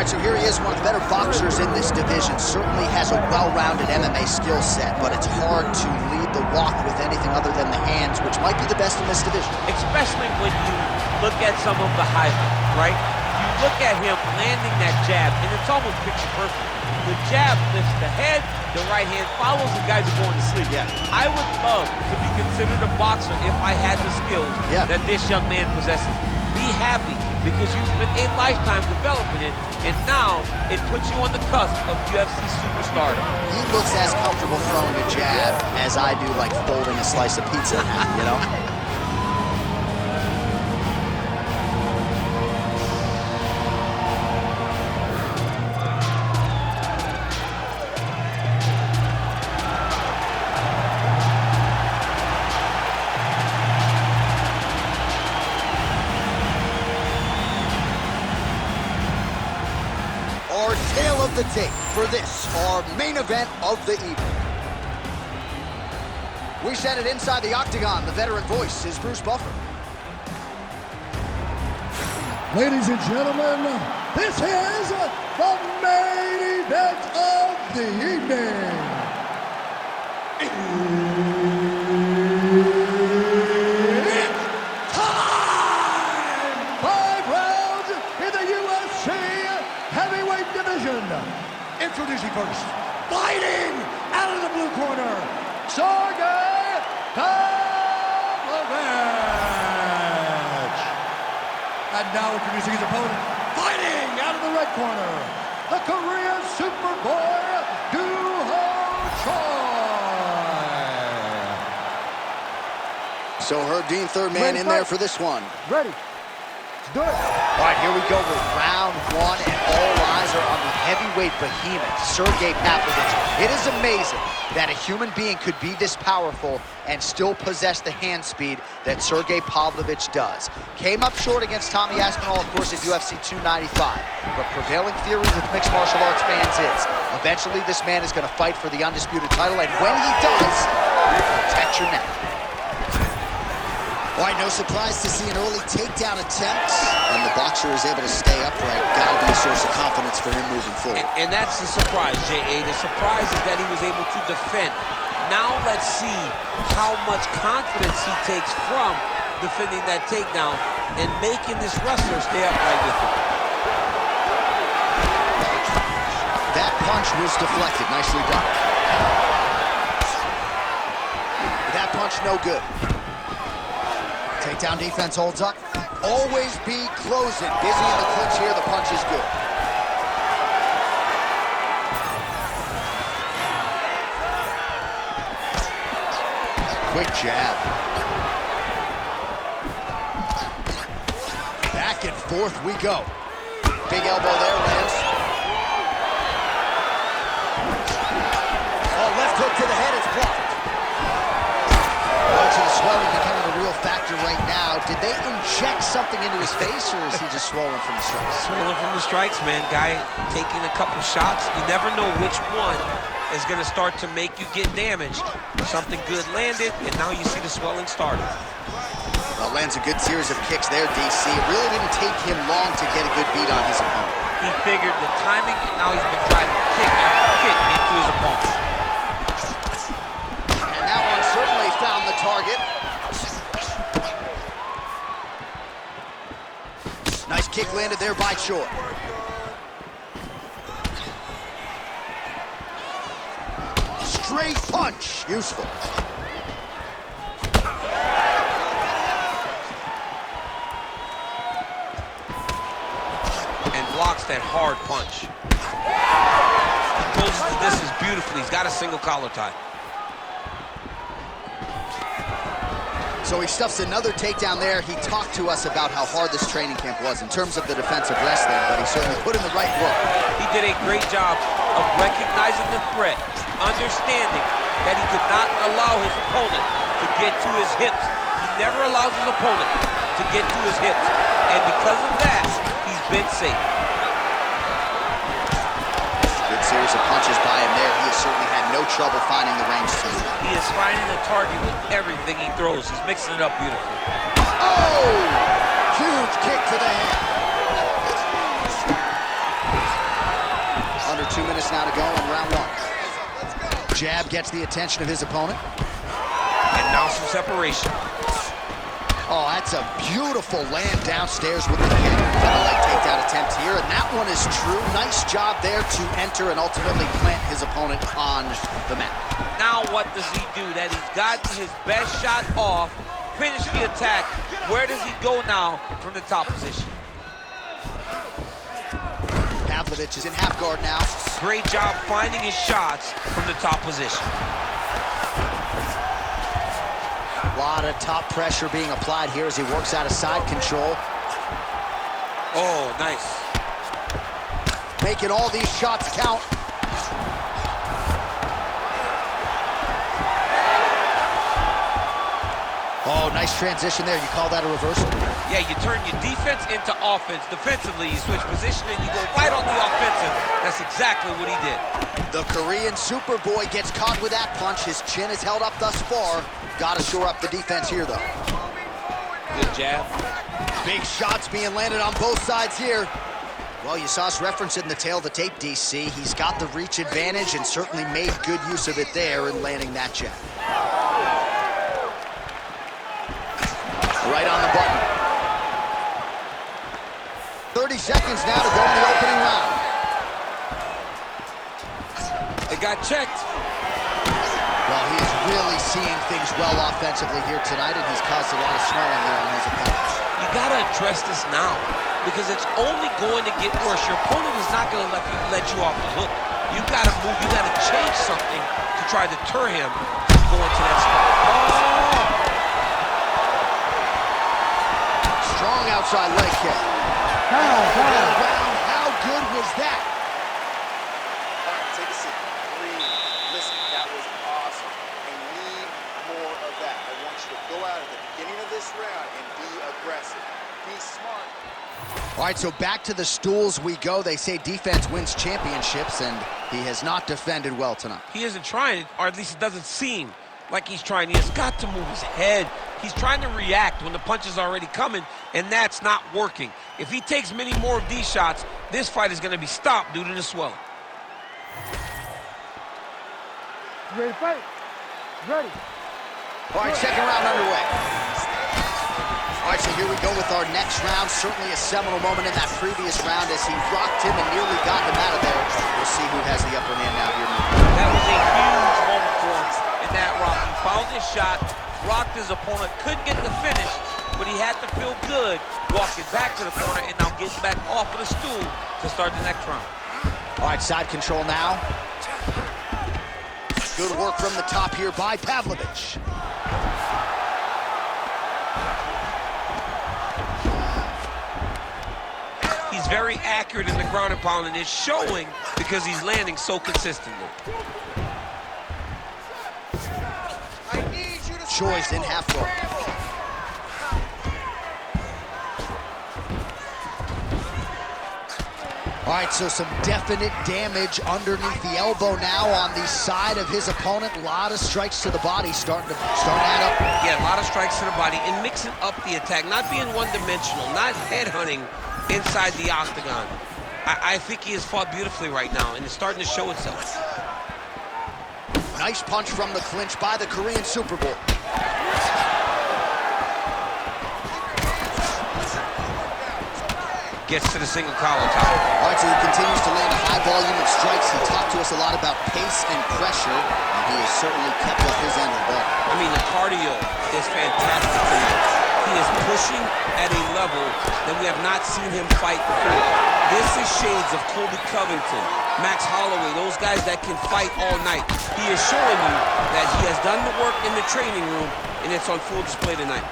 So here he is, one of the better boxers in this division. Certainly has a well-rounded MMA skill set, but it's hard to lead the walk with anything other than the hands, which might be the best in this division. Especially when you look at some of the highlights, right? You look at him landing that jab, and it's almost picture perfect. The jab lifts the head, the right hand follows, and guys are going to sleep. Yeah. I would love to be considered a boxer if I had the skills that this young man possesses. Be happy, because you spent a lifetime developing it, and now it puts you on the cusp of UFC superstardom. He looks as comfortable throwing a jab as I do, like folding a slice of pizza, you know? Our tale of the tape for this, our main event of the evening. We send it inside the octagon. The veteran voice is Bruce Buffer. Ladies and gentlemen, this is the main event of the evening. It's time! 5 rounds in the UFC heavyweight division. Introducing first, fighting out of the blue corner, Sergey Pavlovich. And now introducing his opponent, fighting out of the red corner, the Korean Superboy, Duho Choi. So Herb Dean, third man in there for this one. Ready. Let's do it. All right, here we go with round one, and all eyes are on the heavyweight behemoth, Sergey Pavlovich. It is amazing that a human being could be this powerful and still possess the hand speed that Sergey Pavlovich does. Came up short against Tommy Aspinall, of course, at UFC 295. But prevailing theory with mixed martial arts fans is, eventually this man is going to fight for the undisputed title, and when he does, protect your neck. All right, no surprise to see an early takedown attempt, and the boxer is able to stay upright. Gotta be a source of confidence for him moving forward. And that's the surprise, J.A. The surprise is that he was able to defend. Now let's see how much confidence he takes from defending that takedown and making this wrestler stay upright with him. That punch was deflected. Nicely done. That punch no good. Takedown defense holds up. Always be closing. Busy in the clinch here. The punch is good. Quick jab. Back and forth we go. Big elbow there, lands. Oh, left hook to the head is blocked. To the swelling becoming a real factor right now. Did they inject something into his face, or is he just swollen from the strikes? Swollen from the strikes, man. Guy taking a couple shots. You never know which one is going to start to make you get damaged. Something good landed, and now you see the swelling started. Well, Lands a good series of kicks there, DC. It really didn't take him long to get a good beat on his opponent. He figured the timing, and now he's been trying to kick after kick into his opponent. And that one certainly found the target. Nice kick landed there by Choi. Straight punch, useful. And blocks that hard punch. He closes the distance beautifully. He's got a single collar tie. So he stuffs another takedown there. He talked to us about how hard this training camp was in terms of the defensive wrestling, but he certainly put in the right work. He did a great job of recognizing the threat, understanding that he could not allow his opponent to get to his hips. He never allows his opponent to get to his hips. And because of that, he's been safe. Good series of punches by him there. He has certainly had no trouble finding the range to him. He is finding the target with everything he throws. He's mixing it up beautifully. Oh! Huge kick to the head. Under 2 minutes now to go in round one. Jab gets the attention of his opponent. And now some separation. Oh, that's a beautiful land downstairs with the kick. Double leg takedown attempt here, and that one is true. Nice job there to enter and ultimately plant his opponent on the mat. Now what does he do? That he's gotten his best shot off, finish the attack. Where does he go now from the top position? Pavlovich is in half guard now. Great job finding his shots from the top position. A lot of top pressure being applied here as he works out of side control. Oh, nice. Making all these shots count. Oh, nice transition there. You call that a reversal? Yeah, you turn your defense into offense. Defensively, you switch position and you go right on the offensive. That's exactly what he did. The Korean Superboy gets caught with that punch. His chin is held up thus far. Got to shore up the defense here, though. Good jab. Big shots being landed on both sides here. Well, you saw us reference it in the tail of the tape, DC. He's got the reach advantage and certainly made good use of it there in landing that jab. Right on the button. 30 seconds now to go in the opening round. It got checked. Well, he is really seeing things well offensively here tonight, and he's caused a lot of swelling there on his opponent. You got to address this now because it's only going to get worse. Your opponent is not going to let you off the hook. You got to move. You got to change something to try to deter him from going to that spot. Strong outside leg kick. How good was that? All right, take a seat. Breathe. Listen, that was awesome. I need more of that. I want you to go out at the beginning of this round and be aggressive. Be smart. All right, so back to the stools we go. They say defense wins championships, and he has not defended well tonight. He isn't trying, or at least it doesn't seem like he's trying. He has got to move his head. He's trying to react when the punch is already coming, and that's not working. If he takes many more of these shots, this fight is going to be stopped due to the swelling. Ready to fight? Ready. All right, second round underway. All right, so here we go with our next round. Certainly a seminal moment in that previous round as he rocked him and nearly got him out of there. We'll see who has the upper hand now here. That was a huge moment for him in that rock. He found his shot, rocked his opponent, couldn't get the finish, but he had to feel good walking back to the corner and now getting back off of the stool to start the next round. All right, side control now. Good work from the top here by Pavlovich. He's very accurate in the ground and pound, and it's showing because he's landing so consistently. Choi's in half guard. All right, so some definite damage underneath the elbow now on the side of his opponent. A lot of strikes to the body starting to add up. Yeah, a lot of strikes to the body and mixing up the attack, not being one-dimensional, not headhunting inside the octagon. I think he has fought beautifully right now, and it's starting to show itself. Nice punch from the clinch by the Korean Super Bowl. Gets to the single collar tie. All right, so he continues to land a high volume of strikes. He talked to us a lot about pace and pressure, and he has certainly kept up his end of the ball. I mean, the cardio is fantastic tonight. He is pushing at a level that we have not seen him fight before. This is shades of Colby Covington, Max Holloway, those guys that can fight all night. He is showing you that he has done the work in the training room, and it's on full display tonight.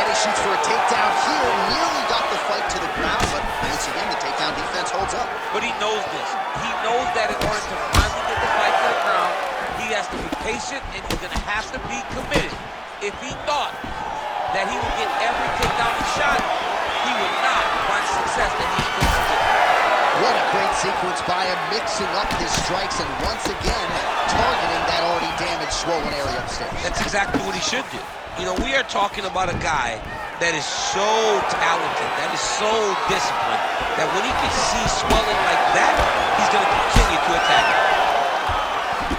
He shoots for a takedown here, nearly got the fight to the ground, but once again, the takedown defense holds up. But he knows this. He knows that in order to finally get the fight to the ground, he has to be patient and he's going to have to be committed. If he thought that he would get every takedown he shot, he would not find success that he's going to get. What a great sequence by him, mixing up his strikes and once again targeting that already damaged, swollen area upstairs. That's exactly what he should do. You know, we are talking about a guy that is so talented, that is so disciplined, that when he can see swelling like that, he's going to continue to attack it.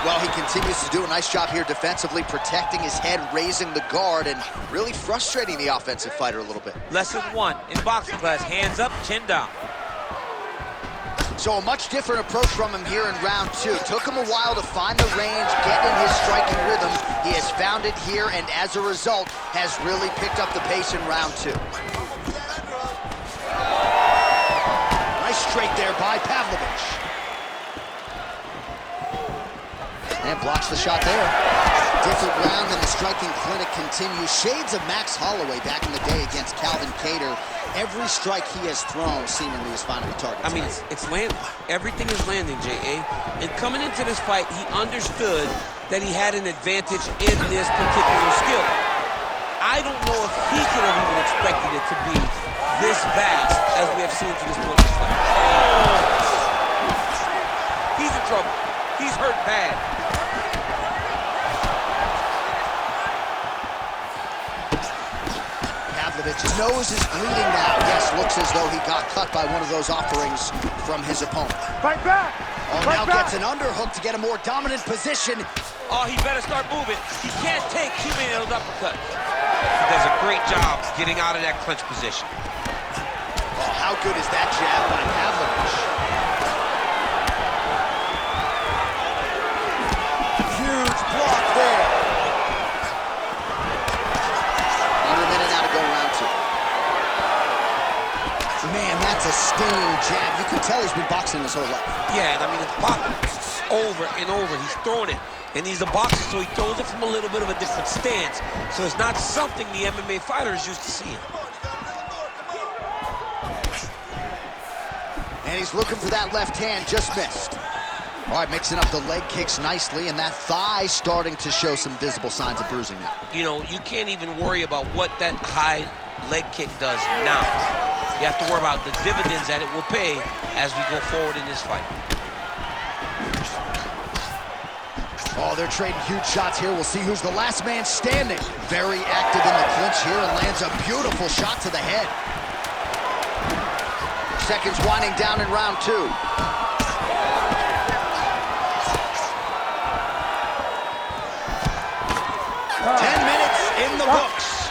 Well, he continues to do a nice job here defensively, protecting his head, raising the guard, and really frustrating the offensive fighter a little bit. Lesson 1 in boxing class, hands up, chin down. So a much different approach from him here in round 2. Took him a while to find the range, get in his striking rhythm. He has found it here, and as a result, has really picked up the pace in round 2. Nice straight there by Pavlovich. And blocks the shot there. Different round, and the striking clinic continues. Shades of Max Holloway back in the day against Calvin Kattar. Every strike he has thrown seemingly is finding a target. I mean, it's landing. Everything is landing, J.A. And coming into this fight, he understood that he had an advantage in this particular skill. I don't know if he could have even expected it to be this vast as we have seen to this point in this fight. Oh! He's in trouble. He's hurt bad. His nose is bleeding now. Yes, looks as though he got cut by one of those offerings from his opponent. Fight back! Oh, now gets an underhook to get a more dominant position. Oh, he better start moving. He can't take too many of those uppercuts. He does a great job getting out of that clinch position. Oh, how good is that jab by Pavlovich? Huge block there. Man, that's a stinging jab. You can tell he's been boxing his whole life. Yeah, and I mean, it's popping over and over. He's throwing it, and he's a boxer, so he throws it from a little bit of a different stance. So it's not something the MMA fighter is used to seeing. And he's looking for that left hand, just missed. All right, mixing up the leg kicks nicely, and that thigh starting to show some visible signs of bruising now. You know, you can't even worry about what that high leg kick does now. You have to worry about the dividends that it will pay as we go forward in this fight. Oh, they're trading huge shots here. We'll see who's the last man standing. Very active in the clinch here and lands a beautiful shot to the head. Seconds winding down in round 2. 10 minutes in the books.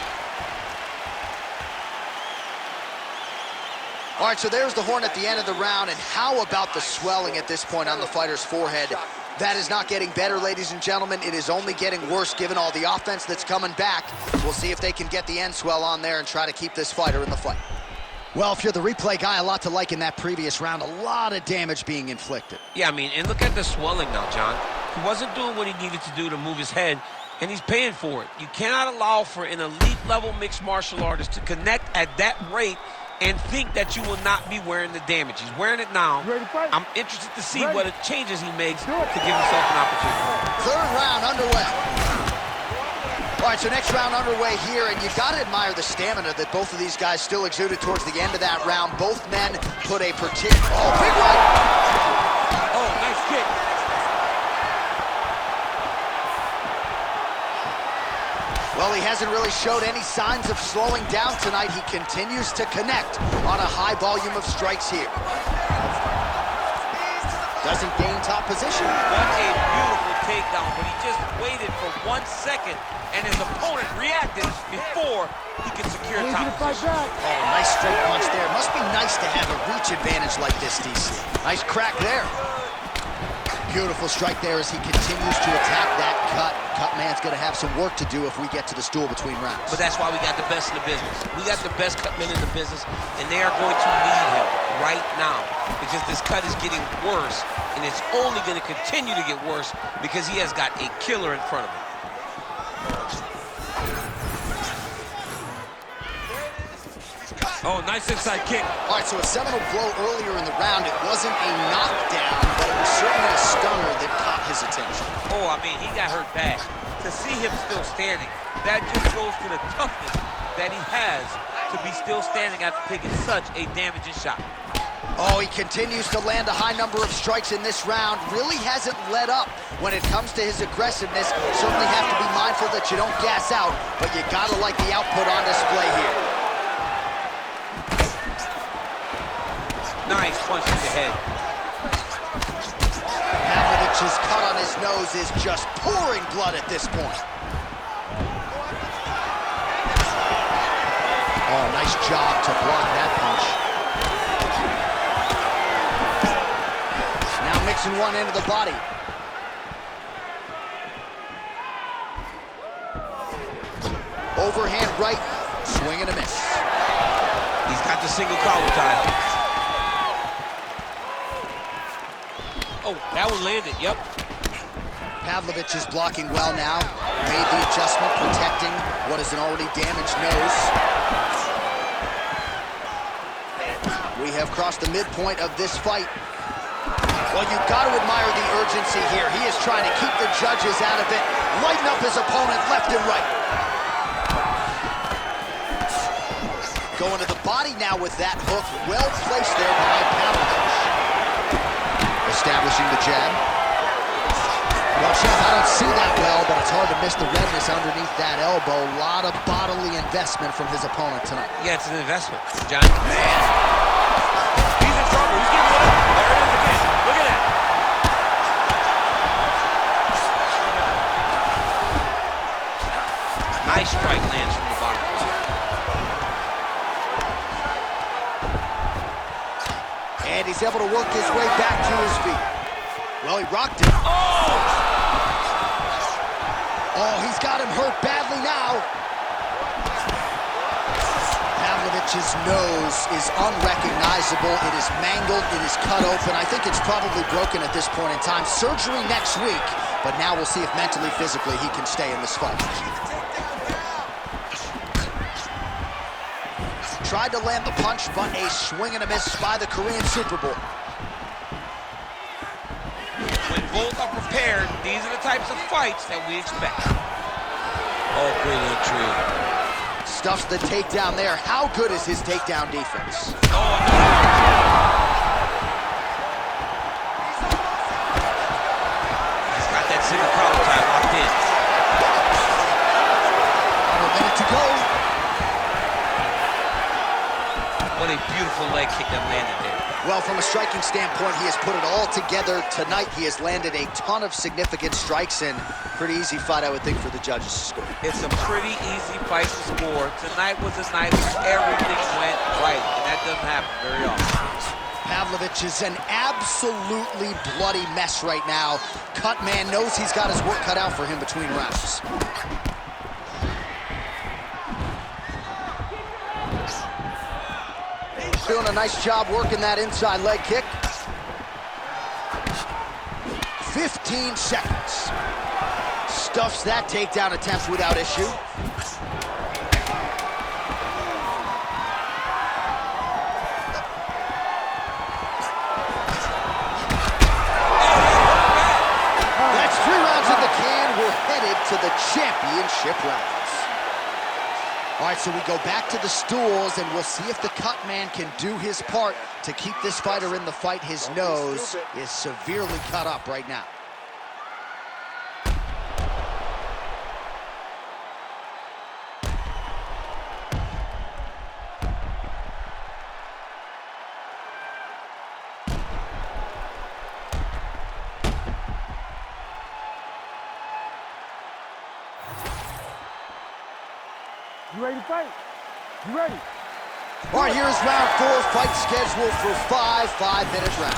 All right, so there's the horn at the end of the round, and how about the swelling at this point on the fighter's forehead? That is not getting better, ladies and gentlemen. It is only getting worse given all the offense that's coming back. We'll see if they can get the end swell on there and try to keep this fighter in the fight. Well, if you're the replay guy, a lot to like in that previous round. A lot of damage being inflicted. Yeah, I mean, and look at the swelling now, John. He wasn't doing what he needed to do to move his head, and he's paying for it. You cannot allow for an elite-level mixed martial artist to connect at that rate and think that you will not be wearing the damage. He's wearing it now. I'm interested to see what changes he makes to give himself an opportunity. Third round underway. All right, so next round underway here, and you got to admire the stamina that both of these guys still exuded towards the end of that round. Both men put a particular... Oh, big right! Oh, nice kick. Well, he hasn't really showed any signs of slowing down tonight. He continues to connect on a high volume of strikes here. Doesn't gain top position. What a beautiful takedown, but he just waited for 1 second, and his opponent reacted before he could secure top position. Oh, nice straight punch there. Must be nice to have a reach advantage like this, DC. Nice crack there. Beautiful strike there as he continues to attack that cut. Cut man's gonna have some work to do if we get to the stool between rounds. But that's why we got the best in the business. We got the best cut men in the business, and they are going to need him right now because this cut is getting worse, and it's only going to continue to get worse because he has got a killer in front of him. Oh, nice inside kick. All right, so a seminal blow earlier in the round. It wasn't a knockdown, but it was certainly a stunner that caught his attention. Oh, I mean, he got hurt bad. To see him still standing, that just goes to the toughness that he has to be still standing after taking such a damaging shot. Oh, he continues to land a high number of strikes in this round. Really hasn't let up when it comes to his aggressiveness. Certainly have to be mindful that you don't gas out, but you gotta like the output on display here. Nice punch to the head. Pavlovich's cut on his nose is just pouring blood at this point. Oh, nice job to block that punch. Now mixing one into the body. Overhand right, swing and a miss. He's got the single collar tie. Oh, that one landed, yep. Pavlovich is blocking well now. Made the adjustment, protecting what is an already damaged nose. We have crossed the midpoint of this fight. Well, you've got to admire the urgency here. He is trying to keep the judges out of it, lighten up his opponent left and right. Going to the body now with that hook, well placed there by Pavlovich. Establishing the jab. Well, Chef, I don't see that well, but it's hard to miss the redness underneath that elbow. A lot of bodily investment from his opponent tonight. Yeah, it's an investment, John. Man. He's in trouble. He's getting it up. There it is again. Look at that. Nice strike lands from the bottom. And he's able to work his way back to his feet. Well, he rocked it. Oh, he's got him hurt badly now. Pavlovich's nose is unrecognizable. It is mangled. It is cut open. I think it's probably broken at this point in time. Surgery next week, but now we'll see if mentally, physically, he can stay in this fight. Tried to land the punch, but a swing and a miss by the Korean Superboy. When both are prepared, these are the types of fights that we expect. Oh, great entry. Stuffs the takedown there. How good is his takedown defense? Oh, he's got that single collar tie locked in. A minute to go. What a beautiful leg kick that landed there. Well, from a striking standpoint, he has put it all together tonight. He has landed a ton of significant strikes, and pretty easy fight, I would think, for the judges to score. It's a pretty easy fight to score. Tonight was a night where everything went right, and that doesn't happen very often. Pavlovich is an absolutely bloody mess right now. Cut man knows he's got his work cut out for him between rounds. Doing a nice job working that inside leg kick. 15 seconds. Stuffs that takedown attempt without issue. That's 3 rounds in the can. We're headed to the champion championship rounds. All right, so we go back to the stools, and we'll see if the cut man can do his part to keep this fighter in the fight. His nose is severely cut up right now. You ready to fight? You ready? All right, here's round 4, fight scheduled for 5 5-minute rounds.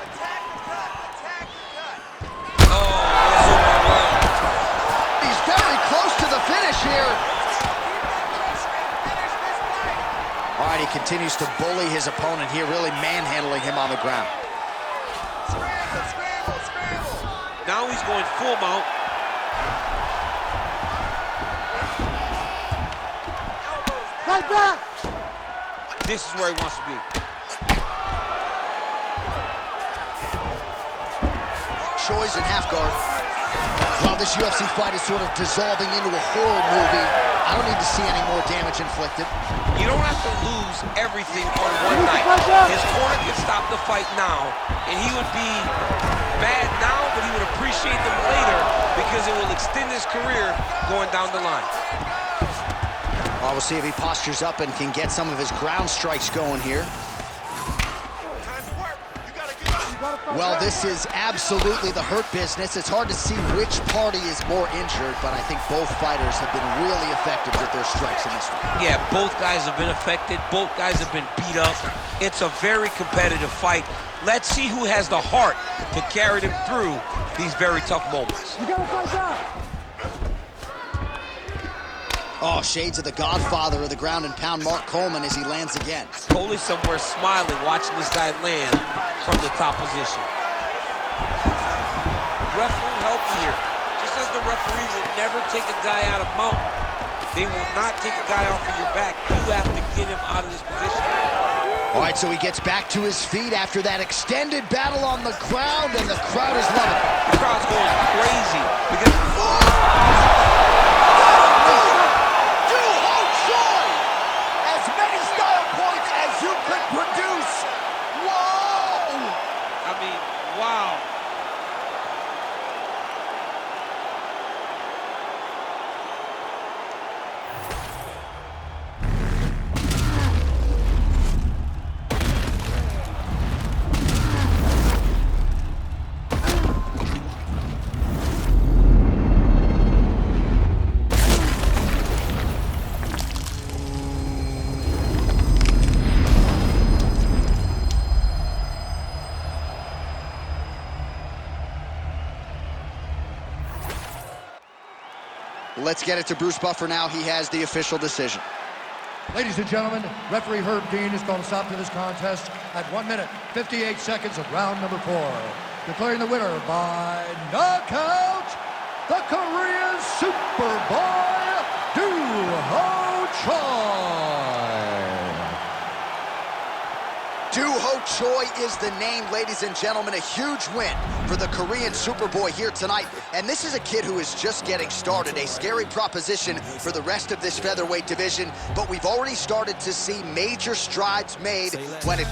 Attack the cut! Attack the cut! He's very close to the finish here. All right, he continues to bully his opponent here, really manhandling him on the ground. Scramble, scramble, scramble! Now he's going full mount. Fight back! This is where he wants to be. Choi's in half guard. While this UFC fight is sort of dissolving into a horror movie, I don't need to see any more damage inflicted. You don't have to lose everything on one night. His corner can stop the fight now, and he would be bad now, but he would appreciate them later because it will extend his career going down the line. Well, we'll see if he postures up and can get some of his ground strikes going here. Time to work! You gotta get up! Well, this is absolutely the hurt business. It's hard to see which party is more injured, but I think both fighters have been really effective with their strikes in this one. Yeah, both guys have been affected. Both guys have been beat up. It's a very competitive fight. Let's see who has the heart to carry them through these very tough moments. You gotta fight back! Oh, shades of the godfather of the ground and pound, Mark Coleman, as he lands again. Coley somewhere smiling, watching this guy land from the top position. Ref will help here. Just as the referee will never take a guy out of mount, they will not take a guy off of your back. You have to get him out of this position. All right, so he gets back to his feet after that extended battle on the ground, and the crowd is loving it. The crowd's going crazy because... As many style points as you could produce. Whoa! I mean, wow. Let's get it to Bruce Buffer now. He has the official decision. Ladies and gentlemen, referee Herb Dean has called a stop to this contest at 1 minute, 58 seconds of round number 4. Declaring the winner by knockout, the Korean Superboy, Duho Choi. Duho Choi is the name, ladies and gentlemen. A huge win for the Korean Superboy here tonight. And this is a kid who is just getting started. A scary proposition for the rest of this featherweight division. But we've already started to see major strides made when it